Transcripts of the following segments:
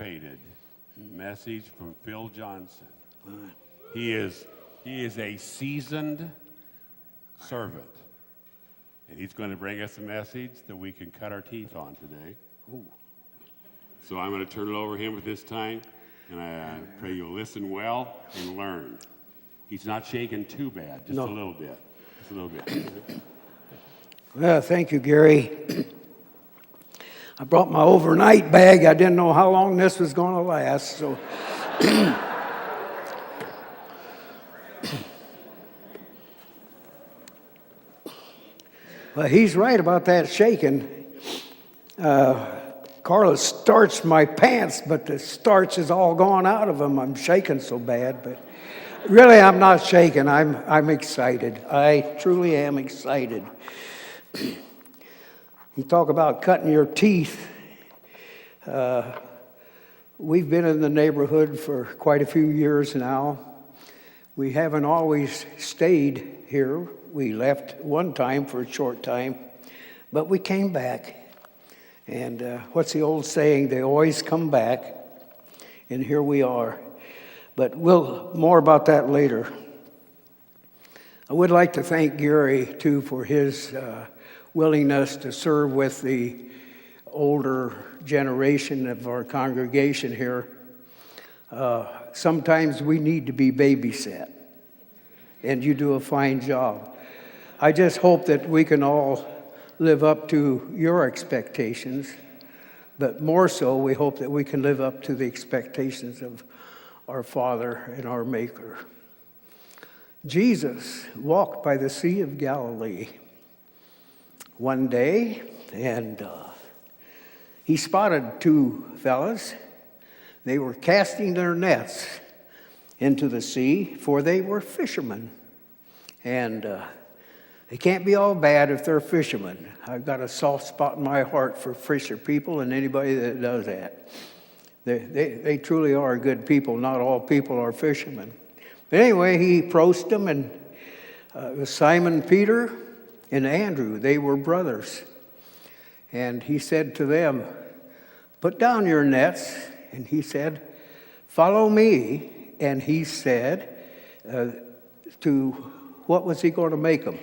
anticipated message from Phil Johnson. He is a seasoned servant, and he's going to bring us a message that we can cut our teeth on today. Ooh. So I'm going to turn it over to him at this time, and I pray you'll listen well and learn. He's not shaking too bad, just a little bit. Just a little bit. Well, thank you, Gary. I brought my overnight bag. I didn't know how long this was going to last, so. Well, he's right about that shaking. Carla starched my pants, but the starch is all gone out of them. I'm shaking so bad, but really I'm not shaking. I'm excited. I truly am excited. You talk about cutting your teeth. We've been in the neighborhood for quite a few years now. We haven't always stayed here. We left one time for a short time, but we came back. And what's the old saying? They always come back. And here we are. But more about that later. I would like to thank Gary, too, for his willingness to serve with the older generation of our congregation here. Sometimes we need to be babysat, and you do a fine job. I just hope that we can all live up to your expectations, but more so, we hope that we can live up to the expectations of our Father and our Maker. Jesus walked by the Sea of Galilee one day, and he spotted two fellas. They were casting their nets into the sea, for they were fishermen. And they can't be all bad if they're fishermen. I've got a soft spot in my heart for fisher people and anybody that does that. They truly are good people. Not all people are fishermen. But anyway, he approached them, and it was Simon Peter and Andrew. They were brothers. And he said to them, "Put down your nets." And he said, "Follow me." And he said, what was he going to make them?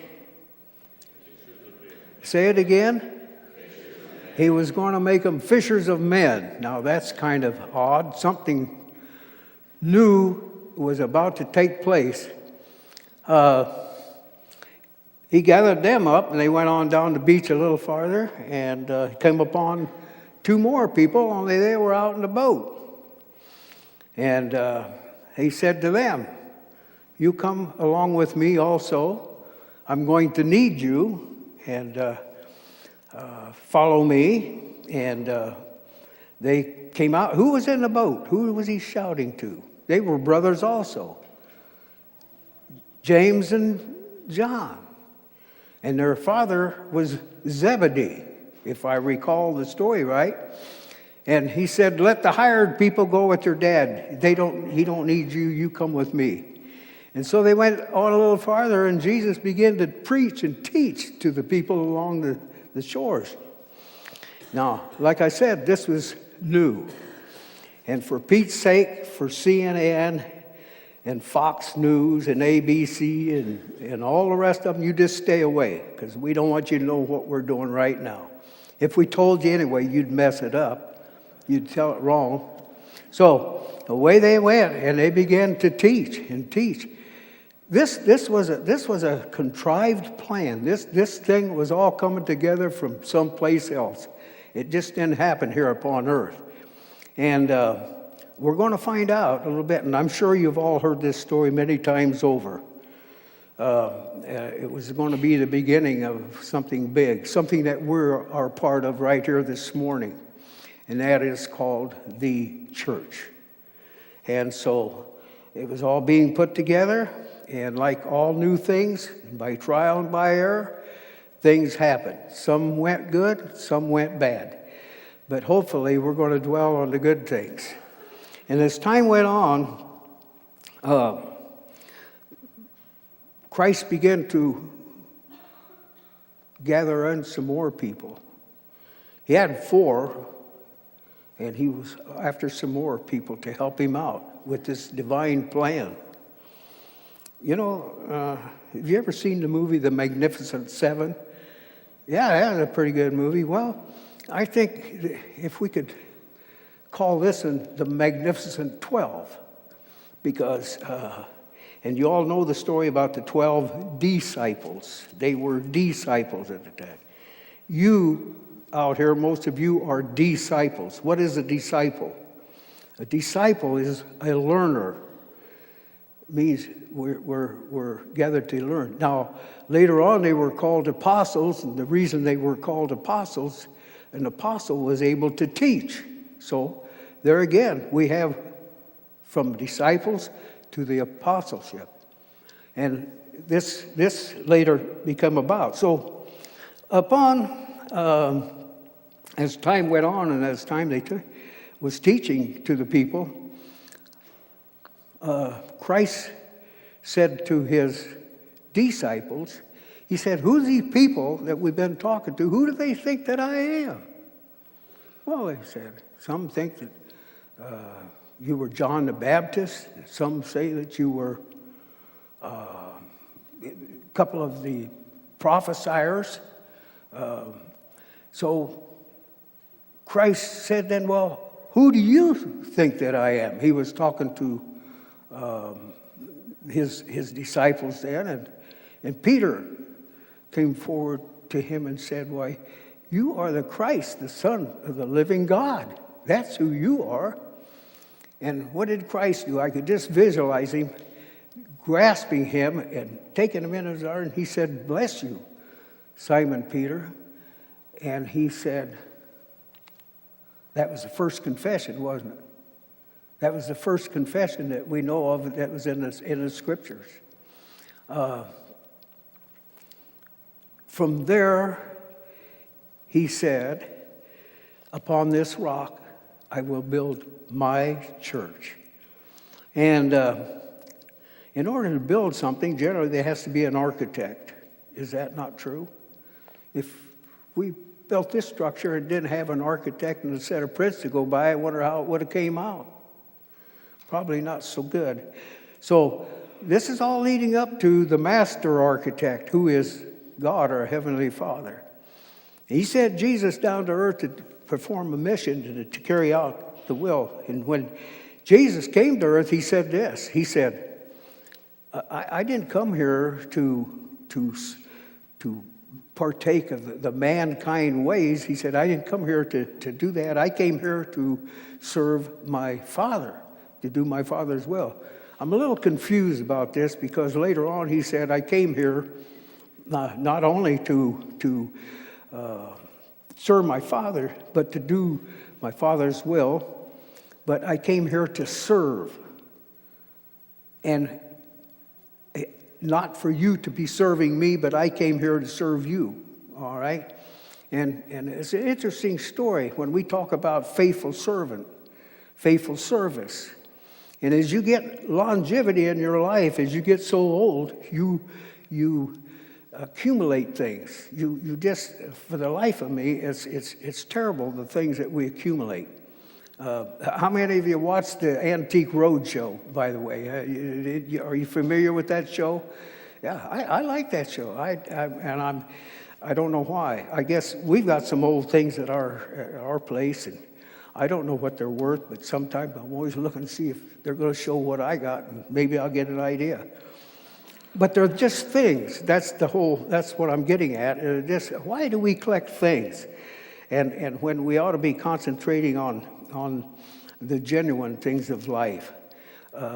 Say it again. He was going to make them fishers of men. Now that's kind of odd. Something new was about to take place. He gathered them up, and they went on down the beach a little farther, and came upon two more people, only they were out in the boat. And he said to them, "You come along with me also. I'm going to need you, and follow me." And they came out. Who was in the boat? Who was he shouting to? They were brothers also, James and John. And their father was Zebedee, if I recall the story right. And he said, "Let the hired people go with your dad. He don't need you. You come with me." And so they went on a little farther, and Jesus began to preach and teach to the people along the shores. Now, like I said, this was new. And for Pete's sake, for CNN and Fox News and ABC and all the rest of them, you just stay away, because we don't want you to know what we're doing right now. If we told you anyway, you'd mess it up. You'd tell it wrong. So away they went, and they began to teach and teach. This was a contrived plan. This thing was all coming together from someplace else. It just didn't happen here upon earth. And we're going to find out a little bit, and I'm sure you've all heard this story many times over. It was going to be the beginning of something big, something that are part of right here this morning, and that is called the church. And so it was all being put together, and like all new things, by trial and by error, things happened. Some went good, some went bad. But hopefully we're going to dwell on the good things. And as time went on, Christ began to gather in some more people. He had 4, And he was after some more people to help him out with this divine plan. You know, have you ever seen the movie The Magnificent Seven? Yeah, that's a pretty good movie. Well, I think if we could call this one The Magnificent 12, because, and you all know the story about the 12 disciples. They were disciples at the time. You out here, most of you are disciples. What is a disciple? A disciple is a learner. It means we're gathered to learn. Now, later on, they were called apostles, and the reason they were called apostles, an apostle was able to teach. So, there again, we have from disciples to the apostleship. And this later became about. So, as time went on and as time was teaching to the people, Christ said to his disciples, he said, "Who's these people that we've been talking to? Who do they think that I am?" Well, they said, some think that you were John the Baptist. Some say that you were a couple of the prophesiers. So Christ said then, well, who do you think that I am? He was talking to his disciples then, and Peter came forward to him and said, why, you are the Christ, the Son of the living God. That's who you are. And what did Christ do? I could just visualize him grasping him and taking him in his arms. He said, bless you, Simon Peter. And he said, that was the first confession, wasn't it? That was the first confession that we know of that was in the scriptures. From there, he said, upon this rock, I will build my church. And in order to build something, generally there has to be an architect. Is that not true? If we built this structure and didn't have an architect and a set of prints to go by, I wonder how it would have came out. Probably not so good. So this is all leading up to the master architect, who is God, our Heavenly Father. He sent Jesus down to earth to perform a mission, to carry out the will. And when Jesus came to earth, he said this. He said, I didn't come here to partake of the mankind ways. He said, I didn't come here to do that. I came here to serve my Father, to do my Father's will. I'm a little confused about this because later on he said, I came here not only to serve my Father, but to do my Father's will. But I came here to serve. And not for you to be serving me, but I came here to serve you. All right? And it's an interesting story when we talk about faithful servant, faithful service. And as you get longevity in your life, as you get so old, you accumulate things. You just, for the life of me, it's terrible, the things that we accumulate. How many of you watched the Antique Roadshow, by the way? Are you familiar with that show? Yeah, I like that show. I don't know why. I guess we've got some old things at our place, and I don't know what they're worth, but sometimes I'm always looking to see if they're going to show what I got, and maybe I'll get an idea. But they're just things. That's what I'm getting at. Why do we collect things? And when we ought to be concentrating on the genuine things of life.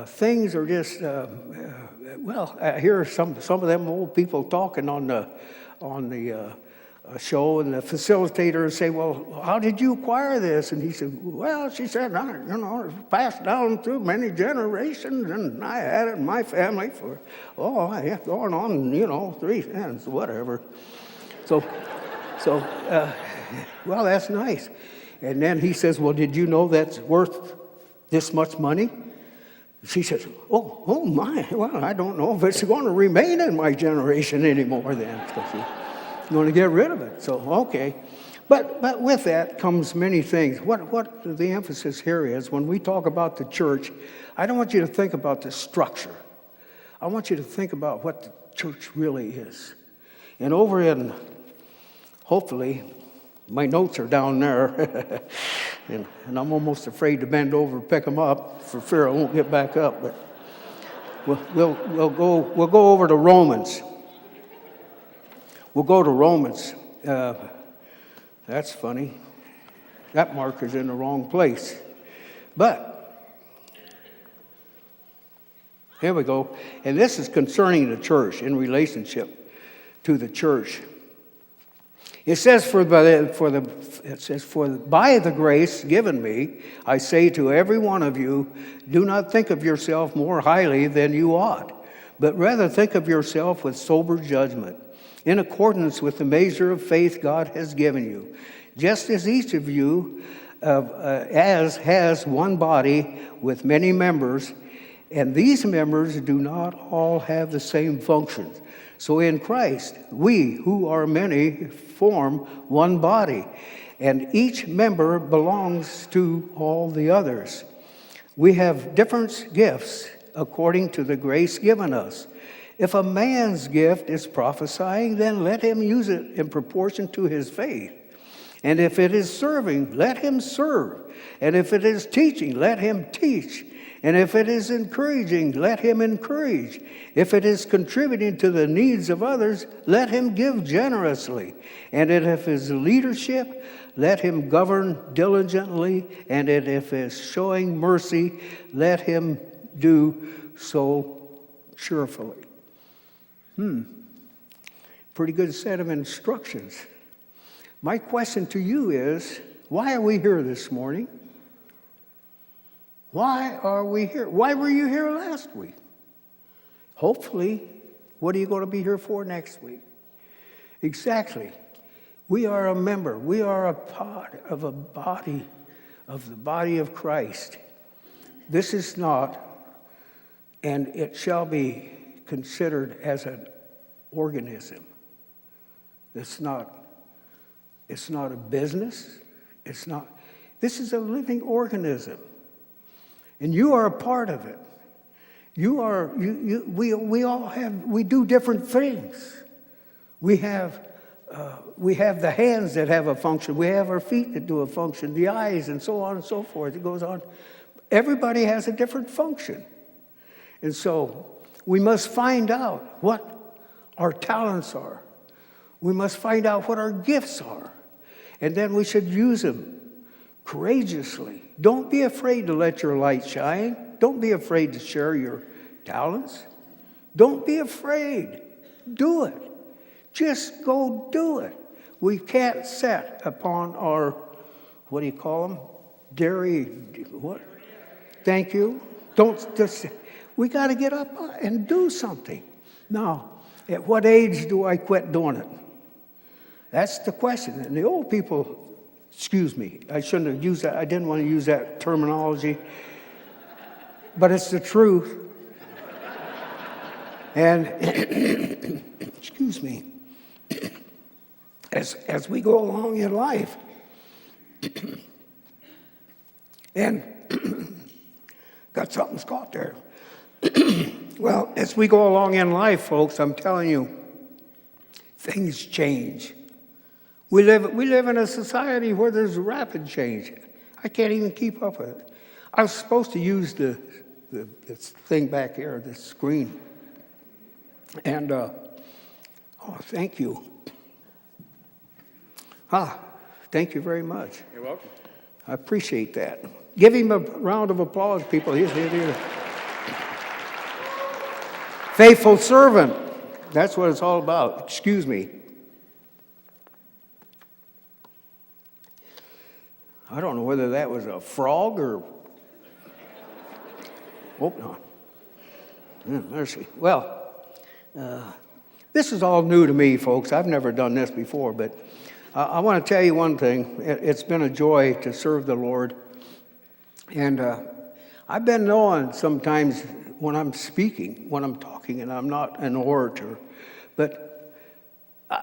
Things are just, I hear some of them old people talking on the show, and the facilitator say, well, how did you acquire this? And he said, well, she said, it's passed down through many generations, and I had it in my family for, going on, 3 cents, whatever. So, well, that's nice. And then he says, well, did you know that's worth this much money? She says, oh my, well, I don't know if it's going to remain in my generation anymore then, because you're going to get rid of it. So, okay. But with that comes many things. What the emphasis here is, when we talk about the church, I don't want you to think about the structure. I want you to think about what the church really is. And over in, hopefully, my notes are down there, and I'm almost afraid to bend over and pick them up for fear I won't get back up. But we'll go over to Romans. We'll go to Romans. That's funny. That marker's in the wrong place. But here we go. And this is concerning the church, in relationship to the church. It says, for by the grace given me, I say to every one of you, do not think of yourself more highly than you ought, but rather think of yourself with sober judgment, in accordance with the measure of faith God has given you. Just as each of you as has one body with many members, and these members do not all have the same functions. So in Christ, we who are many form one body, and each member belongs to all the others. We have different gifts according to the grace given us. If a man's gift is prophesying, then let him use it in proportion to his faith. And if it is serving, let him serve. And if it is teaching, let him teach. And if it is encouraging, let him encourage. If it is contributing to the needs of others, let him give generously. And if it is leadership, let him govern diligently. And if it is showing mercy, let him do so cheerfully. Pretty good set of instructions. My question to you is, why are we here this morning? Why are we here? Why were you here last week? Hopefully, what are you going to be here for next week? Exactly. We are a member. We are a part of a body, of the body of Christ. This is not, and it shall be considered as an organism. It's not a business. This is a living organism. And you are a part of it. We do different things. We have the hands that have a function. We have our feet that do a function, the eyes, and so on and so forth. It goes on. Everybody has a different function. And so we must find out what our talents are. We must find out what our gifts are. And then we should use them courageously. Don't be afraid to let your light shine. Don't be afraid to share your talents. Don't be afraid. Do it. Just go do it. We can't set upon our, what do you call them? What? Thank you. Don't just, we got to get up and do something. Now, at what age do I quit doing it? That's the question. And the old people, excuse me, I shouldn't have used that. I didn't want to use that terminology. But it's the truth. And, excuse me, as we go along in life, and got something caught there. Well, as we go along in life, folks, I'm telling you, things change. We live in a society where there's rapid change. I can't even keep up with it. I was supposed to use this thing back here, this screen. And, thank you. Thank you very much. You're welcome. I appreciate that. Give him a round of applause, people. He's here. Faithful servant. That's what it's all about. Excuse me. I don't know whether that was a frog or... Hope not. Mercy. Well, this is all new to me, folks. I've never done this before, but I want to tell you one thing. It's been a joy to serve the Lord. And I've been knowing sometimes when I'm speaking, when I'm talking, and I'm not an orator, but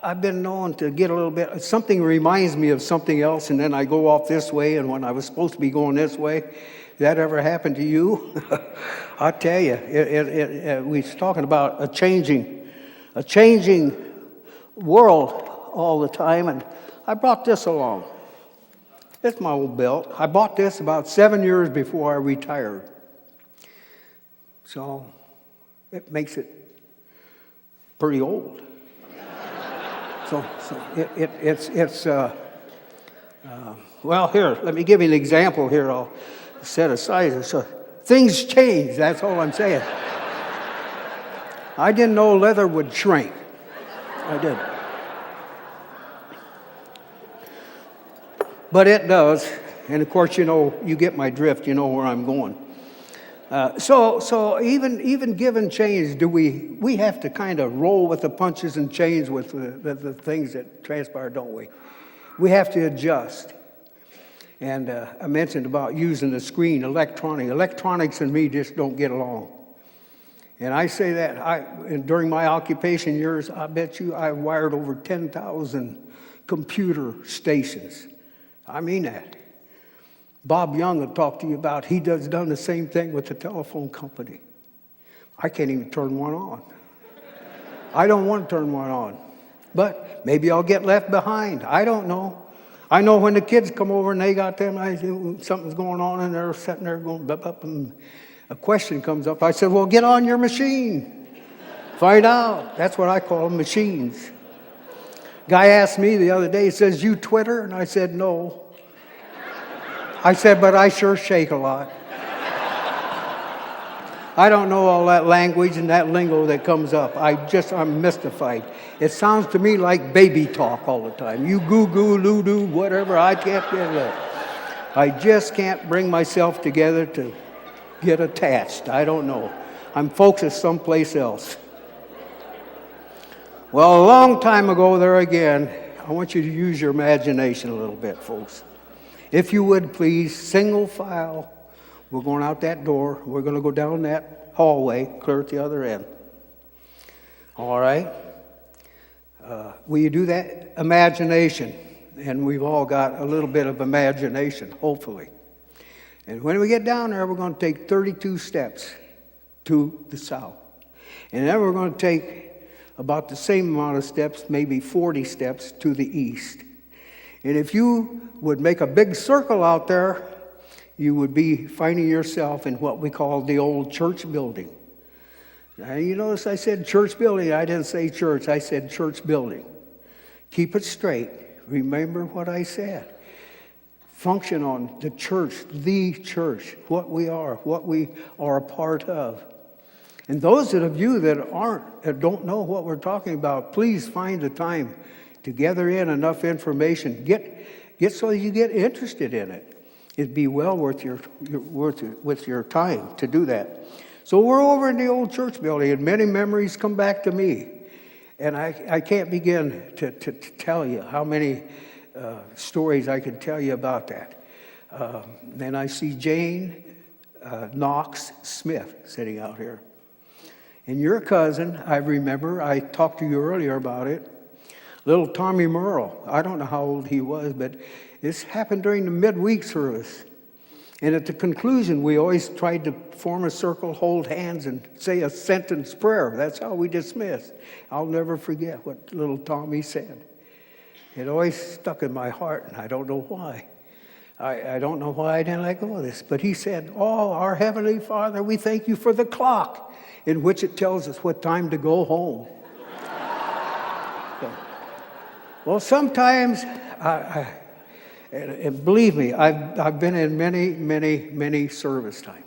I've been known to get a little bit, something reminds me of something else, and then I go off this way, and when I was supposed to be going this way, that ever happened to you? I tell you, we was talking about a changing world all the time, and I brought this along. It's my old belt. I bought this about 7 years before I retired. So it makes it pretty old. So it's well, here, let me give you an example here. I'll set aside. So things change, that's all I'm saying. I didn't know leather would shrink. I didn't. But it does. And of course, you get my drift, you know where I'm going. So even given change, we have to kind of roll with the punches and change with the things that transpire, don't we? We have to adjust. And I mentioned about using the screen, electronics and me just don't get along. And I say that and during my occupation years, I bet you I wired over 10,000 computer stations. I mean that. Bob Young will talk to you about, he done the same thing with the telephone company. I can't even turn one on. I don't want to turn one on. But maybe I'll get left behind. I don't know. I know when the kids come over and they got them, something's going on and they're sitting there going, up, and a question comes up. I said, well, get on your machine. Find out. That's what I call them, machines. Guy asked me the other day, he says, you Twitter? And I said, no. I said, but I sure shake a lot. I don't know all that language and that lingo that comes up. I'm mystified. It sounds to me like baby talk all the time. You goo-goo, loo-doo, whatever, I can't get it. I just can't bring myself together to get attached. I don't know. I'm focused someplace else. Well, a long time ago there again, I want you to use your imagination a little bit, folks. If you would, please, single file. We're going out that door. We're going to go down that hallway, clear at the other end. All right? Will you do that? Imagination. And we've all got a little bit of imagination, hopefully. And when we get down there, we're going to take 32 steps to the south. And then we're going to take about the same amount of steps, maybe 40 steps to the east. And if you would make a big circle out there, you would be finding yourself in what we call the old church building. Now, you notice I said church building. I didn't say church. I said church building. Keep it straight. Remember what I said. Function on the church, what we are a part of. And those of you that don't know what we're talking about, please find the time to gather in enough information. Get so you get interested in it. It'd be well worth your time to do that. So we're over in the old church building, and many memories come back to me. And I can't begin to tell you how many stories I could tell you about that. And I see Jane Knox Smith sitting out here. And your cousin, I remember, I talked to you earlier about it, little Tommy Merle. I don't know how old he was, but this happened during the midweek service. And at the conclusion, we always tried to form a circle, hold hands, and say a sentence prayer. That's how we dismissed. I'll never forget what little Tommy said. It always stuck in my heart, and I don't know why. I don't know why I didn't let go of this. But he said, oh, our Heavenly Father, we thank you for the clock in which it tells us what time to go home. So, well, sometimes, and believe me, I've been in many service times.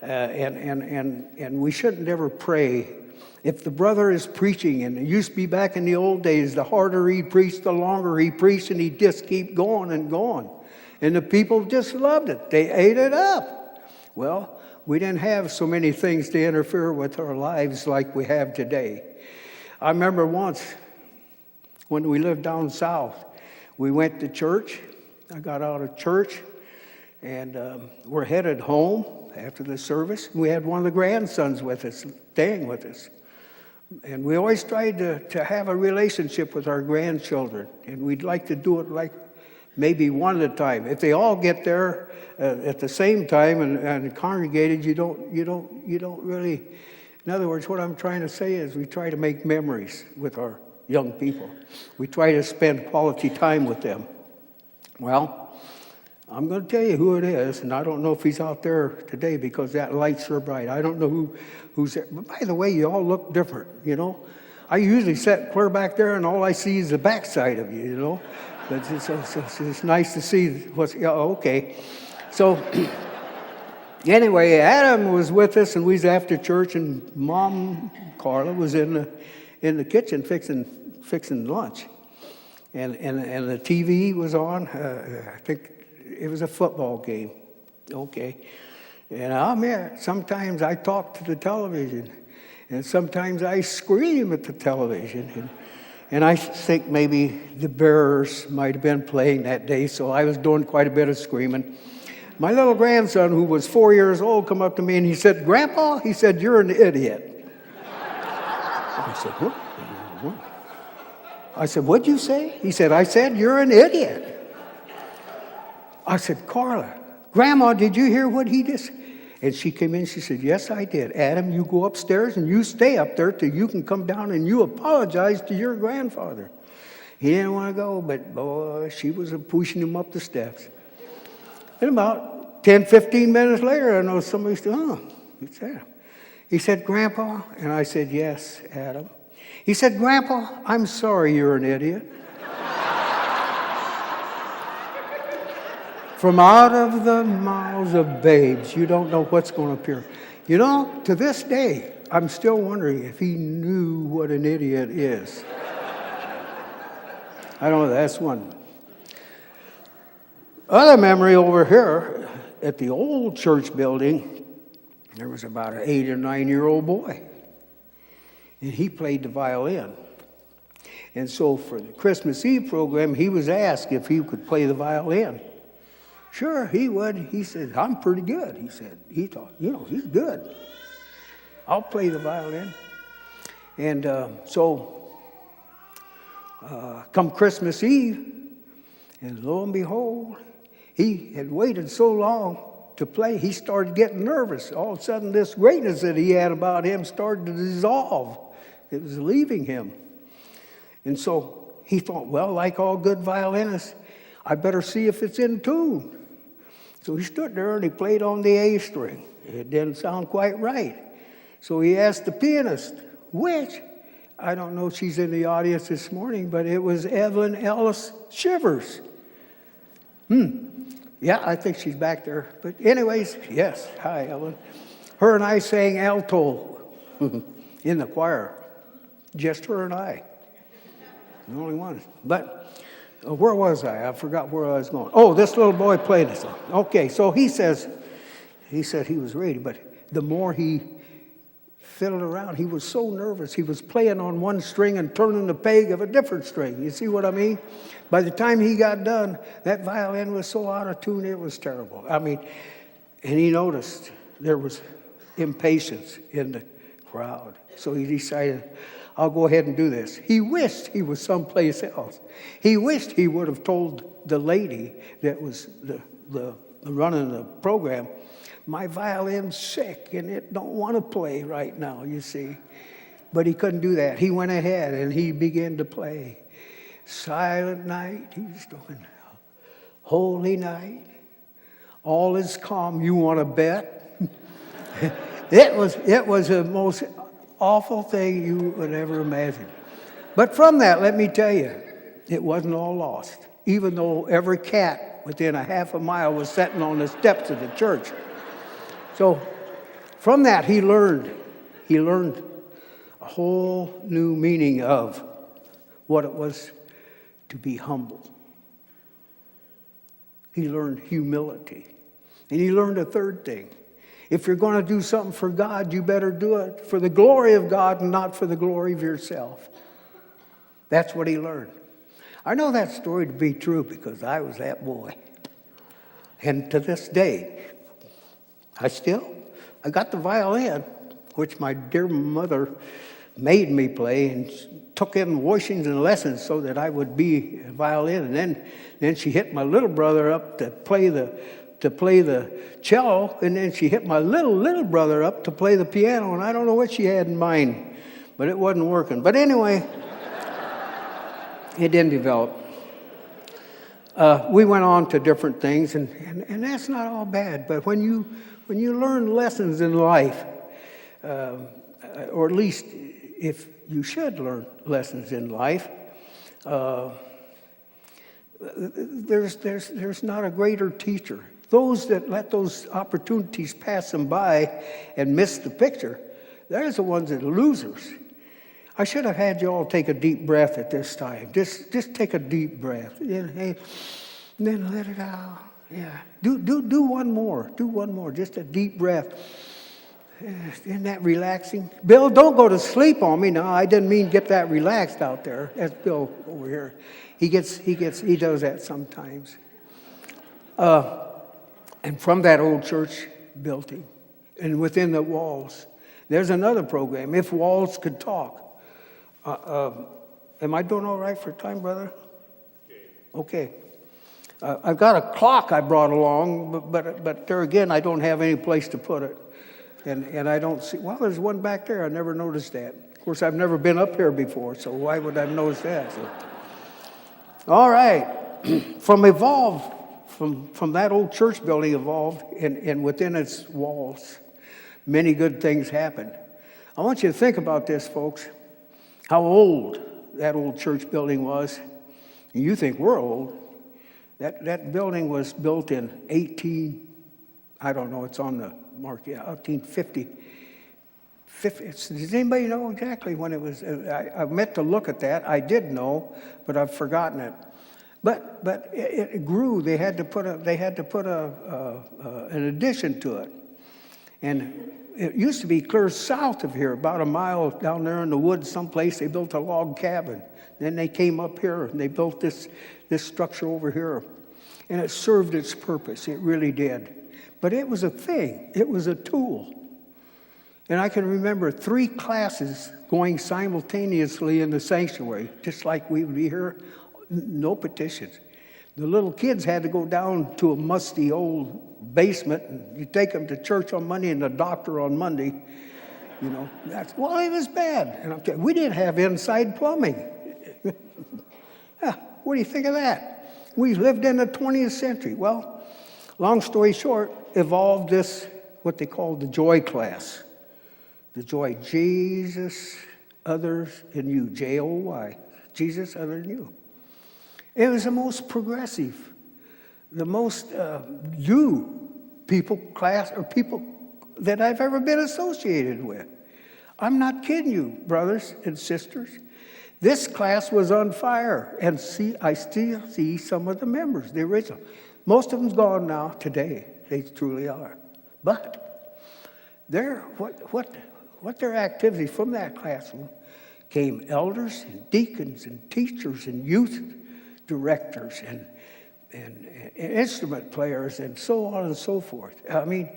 And we shouldn't ever pray. If the brother is preaching, and it used to be back in the old days, the harder he preached, the longer he preached, and he'd just keep going and going. And the people just loved it. They ate it up. Well, we didn't have so many things to interfere with our lives like we have today. I remember once when we lived down south, we went to church. I got out of church, and we're headed home after the service. We had one of the grandsons with us, staying with us. And we always tried to have a relationship with our grandchildren, and we'd like to do it like maybe one at a time. If they all get there at the same time and congregated, you don't really. In other words, what I'm trying to say is we try to make memories with our young people. We try to spend quality time with them. Well, I'm going to tell you who it is, and I don't know if he's out there today because that light's so bright. I don't know who's there. But by the way, you all look different, you know. I usually sit clear back there, and all I see is the backside of you, you know. But it's nice to see what's, yeah, okay. So anyway, Adam was with us, and we was after church, and Mom Carla was in the kitchen fixing lunch, and the TV was on. I think it was a football game. Okay, and I'm here. Sometimes I talk to the television, and sometimes I scream at the television, and I think maybe the Bears might have been playing that day, so I was doing quite a bit of screaming. My little grandson, who was 4 years old, come up to me and he said, "Grandpa," he said, "you're an idiot." I said, "What?" I said, "What'd you say?" He said, "I said, you're an idiot." I said, "Carla, Grandma, did you hear what he did?" And she came in, she said, "Yes, I did. Adam, you go upstairs and you stay up there till you can come down and you apologize to your grandfather." He didn't want to go, but boy, she was pushing him up the steps. And about 10, 15 minutes later, I know somebody said, "Oh, it's Adam." He said, "Grandpa?" And I said, "Yes, Adam." He said, "Grandpa, I'm sorry you're an idiot." From out of the mouths of babes, you don't know what's going to appear. You know, to this day, I'm still wondering if he knew what an idiot is. I don't know, that's one. Other memory over here, at the old church building, there was about an 8 or 9-year-old boy. And he played the violin. And so for the Christmas Eve program, he was asked if he could play the violin. Sure, he would. He said, "I'm pretty good." He said, he thought, you know, he's good. I'll play the violin. And come Christmas Eve, and lo and behold, he had waited so long to play, he started getting nervous. All of a sudden, this greatness that he had about him started to dissolve. It was leaving him. And so he thought, well, like all good violinists, I better see if it's in tune. So he stood there and he played on the A string. It didn't sound quite right. So he asked the pianist, which, I don't know if she's in the audience this morning, but it was Evelyn Ellis Shivers. Yeah, I think she's back there. But anyways, yes, hi, Evelyn. Her and I sang alto in the choir. Just her and I. The only ones. But where was I? I forgot where I was going. Oh, this little boy played this. Okay, so he said he was ready, but the more he fiddled around, he was so nervous. He was playing on one string and turning the peg of a different string. You see what I mean? By the time he got done, that violin was so out of tune, it was terrible. I mean, and he noticed there was impatience in the crowd. So he decided, I'll go ahead and do this. He wished he was someplace else. He wished he would have told the lady that was the running the program, my violin's sick and it don't want to play right now, you see. But he couldn't do that. He went ahead and he began to play. Silent night, he was doing holy night. All is calm. You want to bet? It was the most awful thing you would ever imagine. But from that, let me tell you, it wasn't all lost. Even though every cat within a half a mile was sitting on the steps of the church. So from that, he learned a whole new meaning of what it was to be humble. He learned humility. And he learned a third thing. If you're going to do something for God, you better do it for the glory of God and not for the glory of yourself. That's what he learned. I know that story to be true because I was that boy. And to this day, I got the violin, which my dear mother made me play and took in Washington lessons so that I would be a violin. And then she hit my little brother up to play the cello, and then she hit my little brother up to play the piano, and I don't know what she had in mind, but it wasn't working. But anyway, it didn't develop. We went on to different things, and that's not all bad. But when you learn lessons in life, or at least if you should learn lessons in life, there's not a greater teacher. Those that let those opportunities pass them by and miss the picture, they're the ones that are losers. I should have had you all take a deep breath at this time. Just take a deep breath. And then let it out. Yeah. Do one more. Do one more. Just a deep breath. Isn't that relaxing? Bill, don't go to sleep on me. No, I didn't mean get that relaxed out there. That's Bill over here. He does that sometimes. And from that old church building and within the walls, there's another program, If Walls Could Talk. Am I doing all right for time, brother? Okay. I've got a clock I brought along, but there again, I don't have any place to put it. And I don't see, well, there's one back there. I never noticed that. Of course, I've never been up here before, so why would I notice that? So. All right. From that old church building evolved, and within its walls, many good things happened. I want you to think about this, folks, how old that old church building was. And you think we're old. That building was built in I don't know, it's on the mark, 1850. Does anybody know exactly when it was? I meant to look at that. I did know, but I've forgotten it. But it grew. They had to put an addition to it, and it used to be clear south of here, about a mile down there in the woods someplace. They built a log cabin. Then they came up here and they built this structure over here, and it served its purpose. It really did. But it was a thing. It was a tool. And I can remember 3 classes going simultaneously in the sanctuary, just like we would be here. No petitions. The little kids had to go down to a musty old basement, and you take them to church on Monday and the doctor on Monday. You know, it was bad. And we didn't have inside plumbing. What do you think of that? We lived in the 20th century. Well, long story short, evolved this, what they called the joy class. The joy, Jesus, others, and you, J-O-Y. Jesus, other than you. It was the most progressive, the most you people class or people that I've ever been associated with. I'm not kidding you, brothers and sisters. This class was on fire, and I still see some of the members, the original. Most of them's gone now today. They truly are. But what their activity from that classroom came elders and deacons and teachers and youth directors and instrument players and so on and so forth. I mean,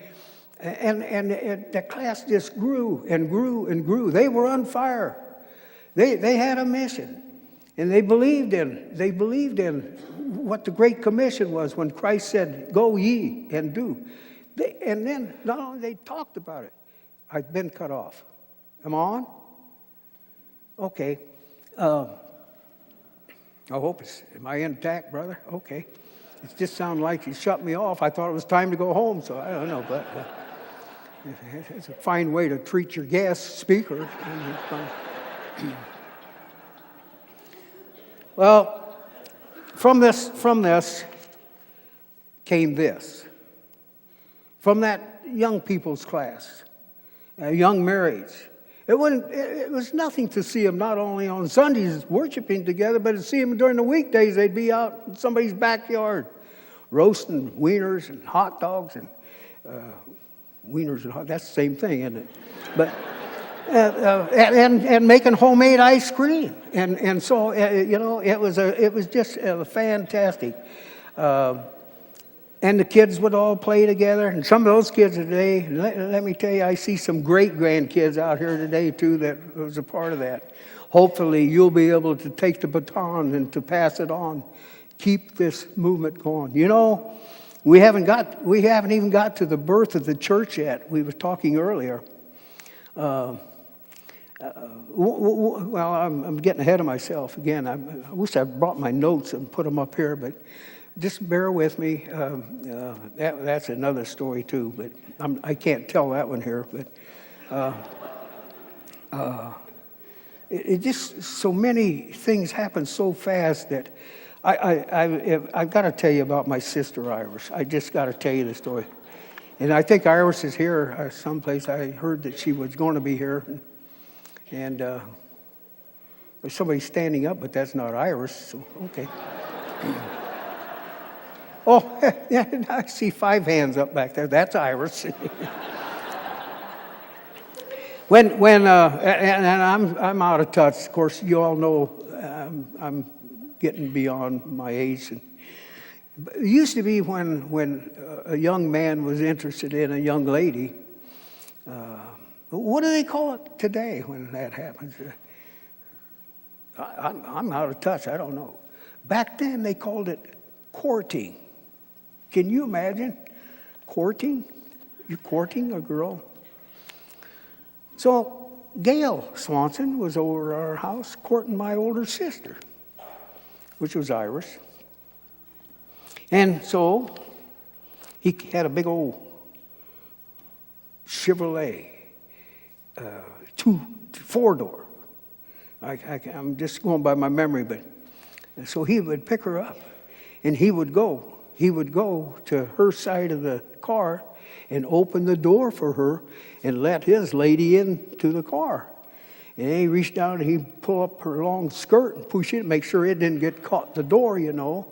and the class just grew and grew and grew. They were on fire. They had a mission, and they believed in what the Great Commission was when Christ said, "Go ye and do." And then not only they talked about it. I've been cut off. Am I on? Okay. I hope am I intact, brother? Okay. It just sounded like you shut me off. I thought it was time to go home, so I don't know, but it's a fine way to treat your guest speaker. Well, from this came this. From that young people's class, young marrieds. It was nothing to see them not only on Sundays worshiping together, but to see them during the weekdays. They'd be out in somebody's backyard roasting wieners and hot dogs and wieners and that's the same thing, isn't it? But and making homemade ice cream, and so it was just fantastic. And the kids would all play together. And some of those kids today, let me tell you, I see some great grandkids out here today, too, that was a part of that. Hopefully, you'll be able to take the baton and to pass it on. Keep this movement going. You know, we haven't even got to the birth of the church yet. We were talking earlier. Well, I'm getting ahead of myself again. I wish I brought my notes and put them up here, but just bear with me. That's another story too, but I can't tell that one here. But it just, so many things happen so fast that I've got to tell you about my sister Iris. I just got to tell you the story. And I think Iris is here someplace. I heard that she was going to be here. And there's somebody standing up, but that's not Iris, so okay. Oh, yeah, I see 5 hands up back there. That's Iris. And I'm out of touch. Of course, you all know I'm getting beyond my age. But it used to be when a young man was interested in a young lady. What do they call it today when that happens? I'm out of touch. I don't know. Back then, they called it courting. Can you imagine courting? You're courting a girl. So Gail Swanson was over at our house courting my older sister, which was Iris. And so he had a big old Chevrolet, 4-door. I'm just going by my memory, but so he would pick her up, and he would go to her side of the car and open the door for her and let his lady into the car. And he reached down and he'd pull up her long skirt and push it and make sure it didn't get caught in the door, you know,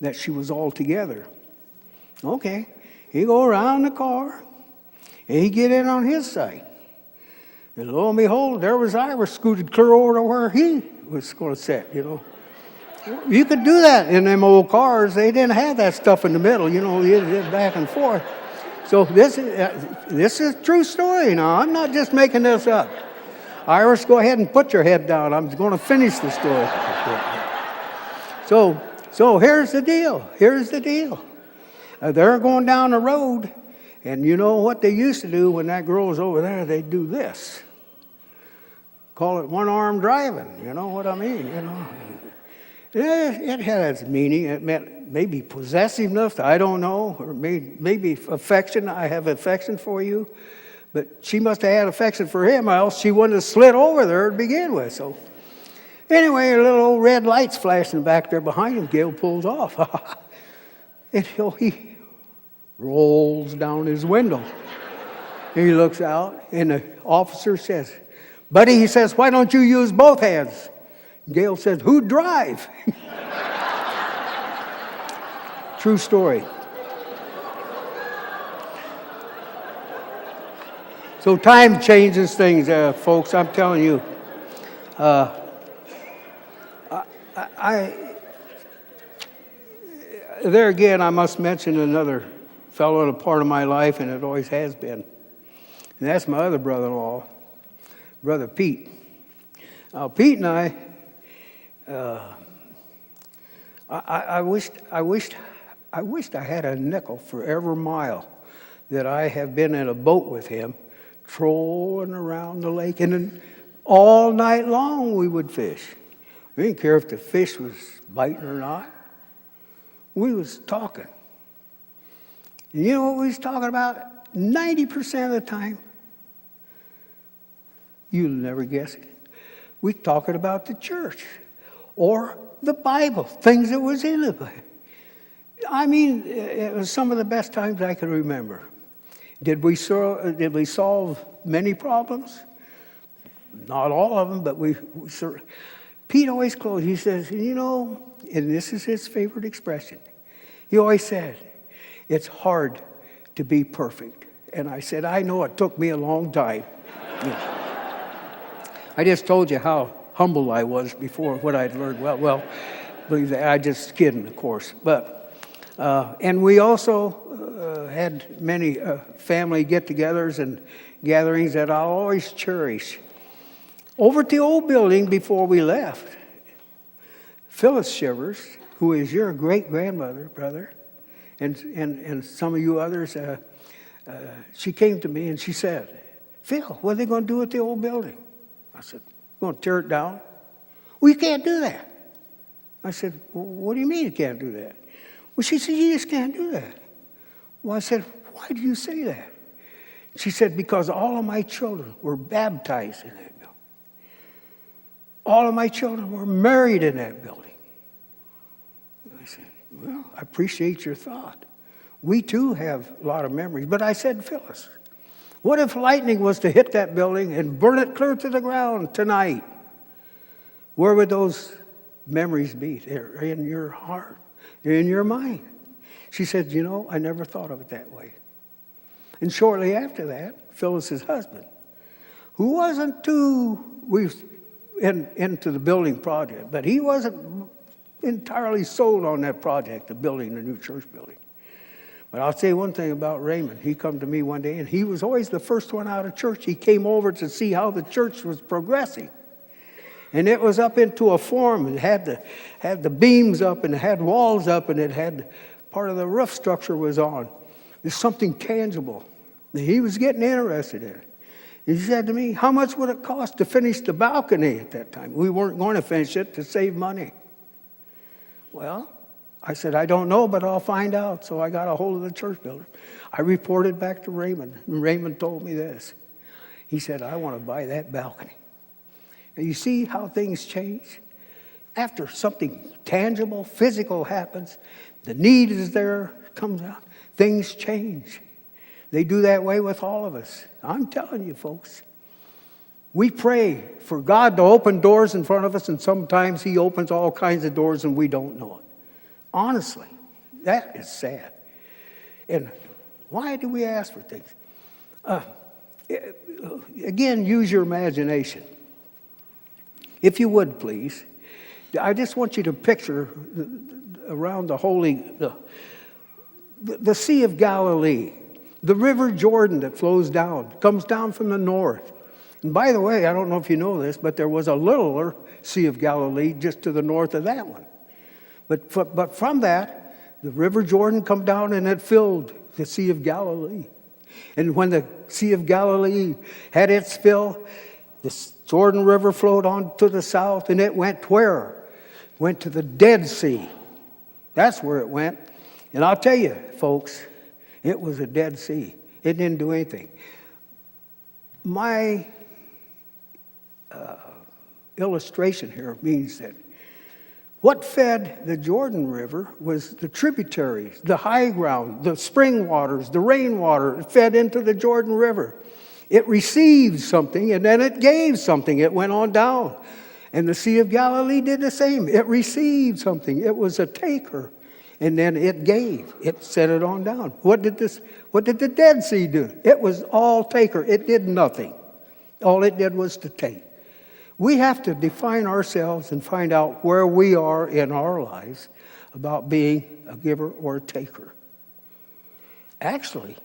that she was all together. Okay, he'd go around the car and he'd get in on his side. And lo and behold, there was Iris scooted clear over to where he was going to sit, you know. You could do that in them old cars. They didn't have that stuff in the middle, you know, you did back and forth. So this is a true story now. I'm not just making this up. Iris, go ahead and put your head down. I'm going to finish the story. So here's the deal. They're going down the road, and you know what they used to do when that girl was over there? They'd do this. Call it one-arm driving. You know what I mean? You know. It had its meaning. It meant maybe possessiveness, I don't know, or maybe affection. I have affection for you. But she must have had affection for him, or else she wouldn't have slid over there to begin with. So anyway, a little old red lights flashing back there behind him. Gail pulls off. And he rolls down his window. He looks out, and the officer says, "Buddy," he says, "why don't you use both hands?" Gail says, "Who'd drive?" True story. So time changes things, folks. I'm telling you. There again, I must mention another fellow in a part of my life, and it always has been. And that's my other brother-in-law, Brother Pete. Now, Pete and I wished I had a nickel for every mile that I have been in a boat with him, trolling around the lake, and then all night long we would fish. We didn't care if the fish was biting or not. We was talking. And you know what we was talking about? 90% of the time, you'll never guess it. We talking about the church or the Bible, things that was in it. I mean, it was some of the best times I can remember. Did we solve many problems? Not all of them, but we Pete always closed. He says, you know, and this is his favorite expression. He always said, "It's hard to be perfect." And I said, "I know, it took me a long time." I just told you how humble I was before what I'd learned. Well, believe that. I just kidding, of course. But And we also had many family get-togethers and gatherings that I'll always cherish. Over at the old building before we left, Phyllis Shivers, who is your great-grandmother, brother, and some of you others, she came to me and she said, Phil, what are they going to do with the old building? I said, going to tear it down? Well, you can't do that. I said, well, what do you mean you can't do that? Well, she said, you just can't do that. Well, I said, why do you say that? She said, because all of my children were baptized in that building. All of my children were married in that building. I said, well, I appreciate your thought. We too have a lot of memories. But I said, Phyllis, what if lightning was to hit that building and burn it clear to the ground tonight? Where would those memories be? They're in your heart, they're in your mind. She said, you know, I never thought of it that way. And shortly after that, Phyllis's husband, who wasn't too into the building project, but he wasn't entirely sold on that project of building the new church building. But I'll say one thing about Raymond. He come to me one day, and he was always the first one out of church. He came over to see how the church was progressing. And it was up into a form, and had the beams up, and it had walls up, and it had part of the roof structure was on. There's something tangible. And he was getting interested in it. He said to me, how much would it cost to finish the balcony at that time? We weren't going to finish it to save money. Well, I said, I don't know, but I'll find out. So I got a hold of the church builder. I reported back to Raymond, and Raymond told me this. He said, I want to buy that balcony. And you see how things change? After something tangible, physical happens, the need is there, comes out, things change. They do that way with all of us. I'm telling you, folks. We pray for God to open doors in front of us, and sometimes He opens all kinds of doors and we don't know it. Honestly, that is sad. And why do we ask for things? Again, use your imagination. If you would, please. I just want you to picture around the Sea of Galilee, the River Jordan that flows down, comes down from the north. And by the way, I don't know if you know this, but there was a littler Sea of Galilee just to the north of that one. But from that, the River Jordan come down and it filled the Sea of Galilee. And when the Sea of Galilee had its fill, the Jordan River flowed on to the south, and it went where? Went to the Dead Sea. That's where it went. And I'll tell you, folks, it was a Dead Sea. It didn't do anything. My illustration here means that what fed the Jordan River was the tributaries, the high ground, the spring waters, the rainwater. It fed into the Jordan River. It received something, and then it gave something. It went on down. And the Sea of Galilee did the same. It received something. It was a taker. And then it gave. It set it on down. What did the Dead Sea do? It was all taker. It did nothing. All it did was to take. We have to define ourselves and find out where we are in our lives about being a giver or a taker. Actually,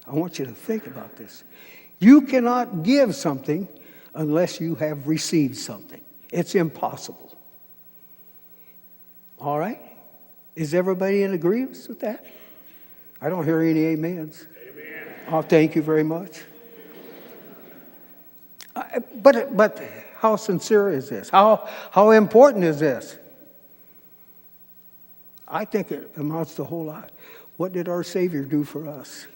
I want you to think about this. You cannot give something unless you have received something. It's impossible. All right? Is everybody in agreement with that? I don't hear any amens. Amen. Oh, thank you very much. But how sincere is this? How important is this? I think it amounts to a whole lot. What did our Savior do for us?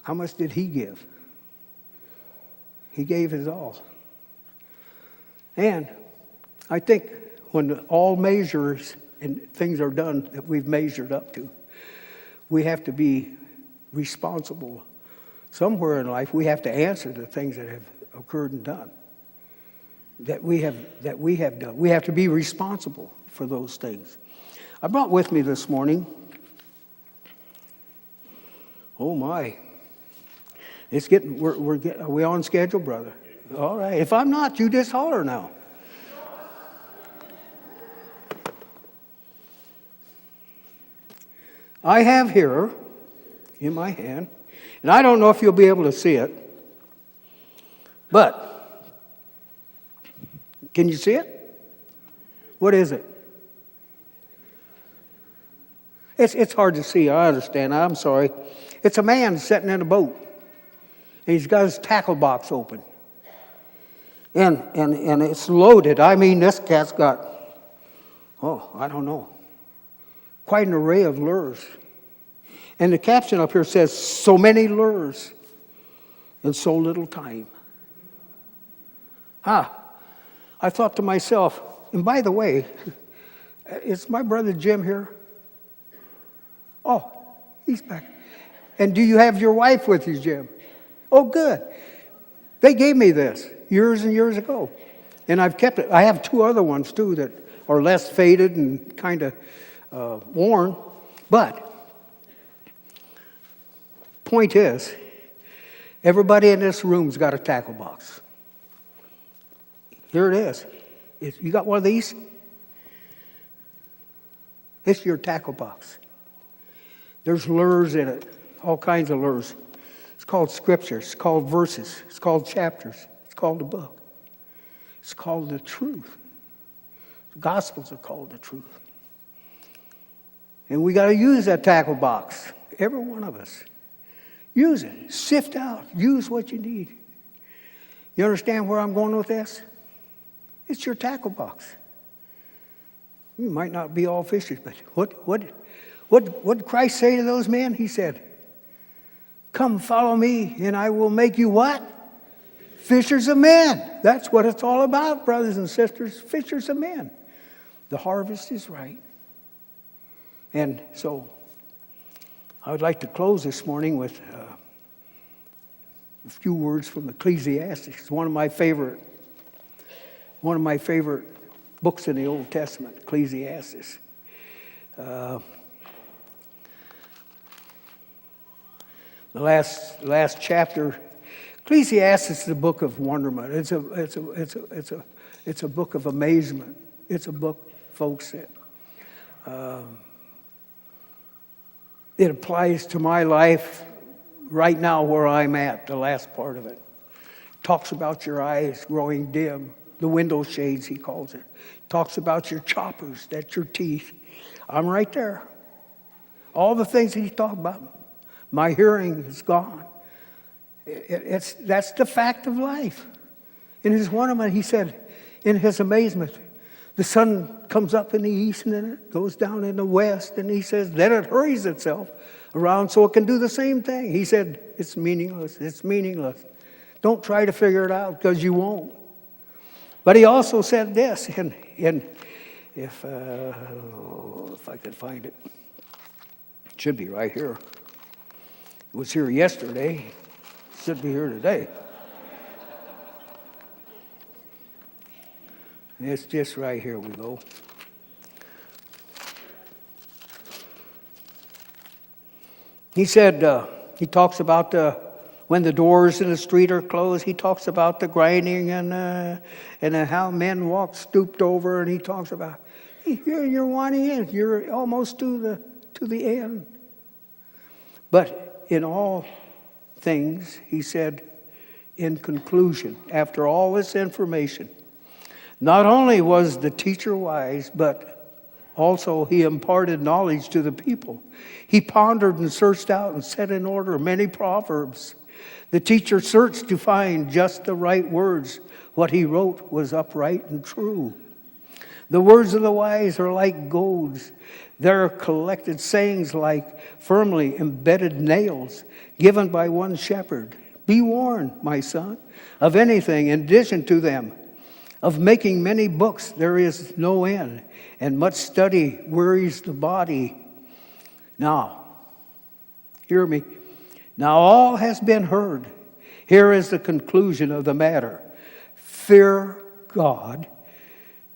How much did He give? He gave His all. And I think when all measures and things are done that we've measured up to, we have to be responsible. Somewhere in life, we have to answer the things that have occurred and done. That we have done. We have to be responsible for those things. I brought with me this morning. Oh my! It's getting. Are we on schedule, brother? All right. If I'm not, you just holler now. I have here in my hand, and I don't know if you'll be able to see it, but can you see it? What is it? It's hard to see, I understand. I'm sorry. It's a man sitting in a boat. And he's got his tackle box open. And it's loaded. I mean, this cat's got, I don't know, quite an array of lures. And the caption up here says, so many lures in so little time. I thought to myself, and by the way, is my brother Jim here? Oh, he's back. And do you have your wife with you, Jim? Oh, good. They gave me this years and years ago. And I've kept it. I have 2 other ones, too, that are less faded and kind of worn. But point is, everybody in this room's got a tackle box. Here it is. You got one of these? It's your tackle box. There's lures in it, all kinds of lures. It's called scripture. It's called verses. It's called chapters. It's called a book. It's called the truth. The Gospels are called the truth. And we got to use that tackle box, every one of us. Use it. Sift out. Use what you need. You understand where I'm going with this? It's your tackle box. You might not be all fishers, but what did Christ say to those men? He said, come follow me and I will make you what? Fishers of men. That's what it's all about, brothers and sisters. Fishers of men. The harvest is right. And so I would like to close this morning with a few words from Ecclesiastes. It's one of my favorite books in the Old Testament, Ecclesiastes. The last chapter, Ecclesiastes is a book of wonderment. It's a book of amazement. It's a book, folks, that it applies to my life right now where I'm at. The last part of it talks about your eyes growing dim, the window shades, he calls it. Talks about your choppers, that's your teeth. I'm right there. All the things that he talked about. My hearing is gone. That's the fact of life. In his wonderment, he said, in his amazement, the sun comes up in the east and then it goes down in the west. And he says, then it hurries itself around so it can do the same thing. He said, it's meaningless. It's meaningless. Don't try to figure it out because you won't. But he also said this, and if I could find it, it should be right here. It was here yesterday. It should be here today. It's just right here we go. He said, he talks about when the doors in the street are closed. He talks about the grinding and how men walk stooped over. And he talks about, you're wanting in. You're almost to the end. But in all things, he said, in conclusion, after all this information, not only was the teacher wise, but also he imparted knowledge to the people. He pondered and searched out and set in order many proverbs. The teacher searched to find just the right words. What he wrote was upright and true. The words of the wise are like golds. They're collected sayings like firmly embedded nails given by one shepherd. Be warned, my son, of anything in addition to them. Of making many books there is no end, and much study wearies the body. Now, hear me. Now all has been heard. Here is the conclusion of the matter. Fear God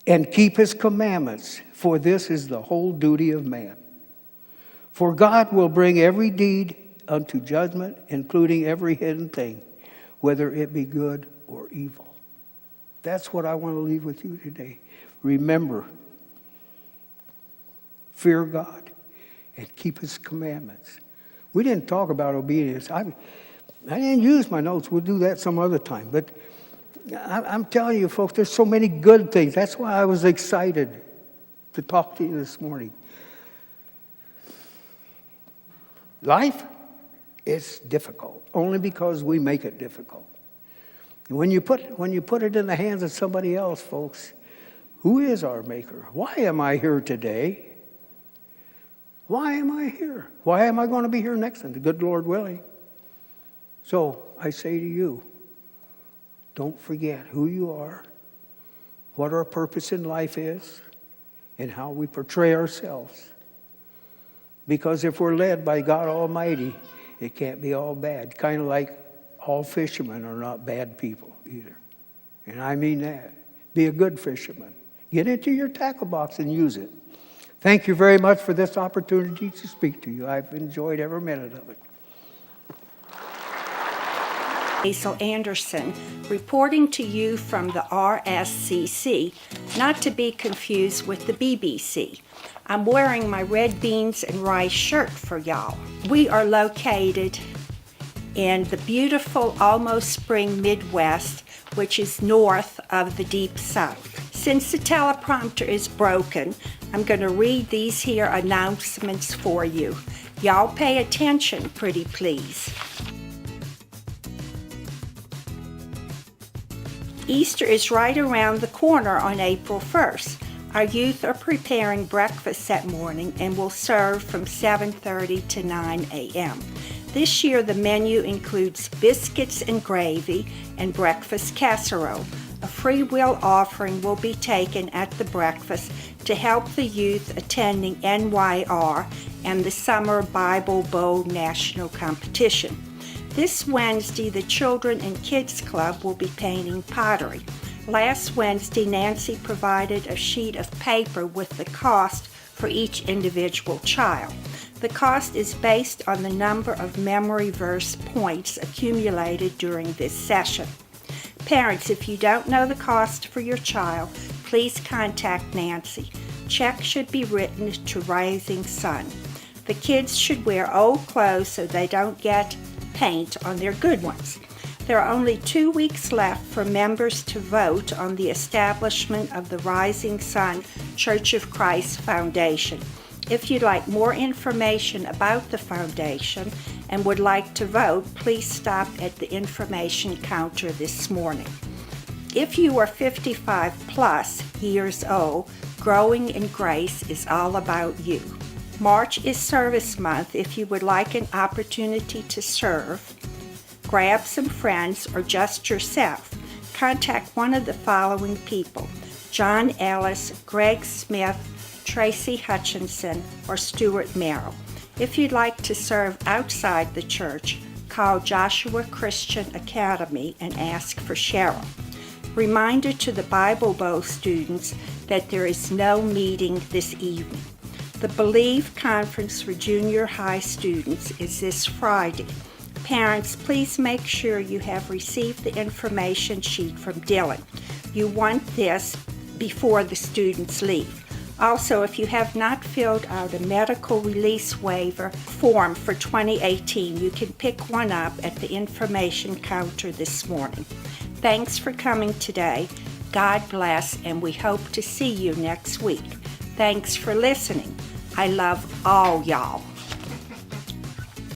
and keep his commandments, for this is the whole duty of man. For God will bring every deed unto judgment, including every hidden thing, whether it be good or evil. That's what I want to leave with you today. Remember, fear God and keep his commandments. We didn't talk about obedience. I didn't use my notes. We'll do that some other time. But I'm telling you, folks, there's so many good things. That's why I was excited to talk to you this morning. Life is difficult, only because we make it difficult. And when you put it in the hands of somebody else, folks, who is our maker? Why am I here today? Why am I here? Why am I going to be here next time? The good Lord willing. So I say to you, don't forget who you are, what our purpose in life is, and how we portray ourselves. Because if we're led by God Almighty, it can't be all bad. Kind of like all fishermen are not bad people either. And I mean that. Be a good fisherman. Get into your tackle box and use it. Thank you very much for this opportunity to speak to you. I've enjoyed every minute of it. Hazel Anderson, reporting to you from the RSCC, not to be confused with the BBC. I'm wearing my red beans and rice shirt for y'all. We are located in the beautiful, almost spring Midwest, which is north of the deep South. Since the teleprompter is broken, I'm going to read these here announcements for you. Y'all pay attention, pretty please. Easter is right around the corner on April 1st. Our youth are preparing breakfast that morning and will serve from 7:30 to 9 a.m. This year the menu includes biscuits and gravy and breakfast casserole. A free will offering will be taken at the breakfast to help the youth attending NYR and the Summer Bible Bowl National Competition. This Wednesday, the Children and Kids Club will be painting pottery. Last Wednesday, Nancy provided a sheet of paper with the cost for each individual child. The cost is based on the number of memory verse points accumulated during this session. Parents, if you don't know the cost for your child, please contact Nancy. Check should be written to Rising Sun. The kids should wear old clothes so they don't get paint on their good ones. There are only 2 weeks left for members to vote on the establishment of the Rising Sun Church of Christ Foundation. If you'd like more information about the foundation and would like to vote, please stop at the information counter this morning. If you are 55 plus years old, Growing in Grace is all about you. March is Service Month. If you would like an opportunity to serve, grab some friends or just yourself. Contact one of the following people: John Ellis, Greg Smith, Tracy Hutchinson, or Stuart Merrill. If you'd like to serve outside the church, call Joshua Christian Academy and ask for Cheryl. Reminder to the Bible Bowl students that there is no meeting this evening. The Believe Conference for junior high students is this Friday. Parents, please make sure you have received the information sheet from Dylan. You want this before the students leave. Also, if you have not filled out a medical release waiver form for 2018, you can pick one up at the information counter this morning. Thanks for coming today. God bless, and we hope to see you next week. Thanks for listening. I love all y'all.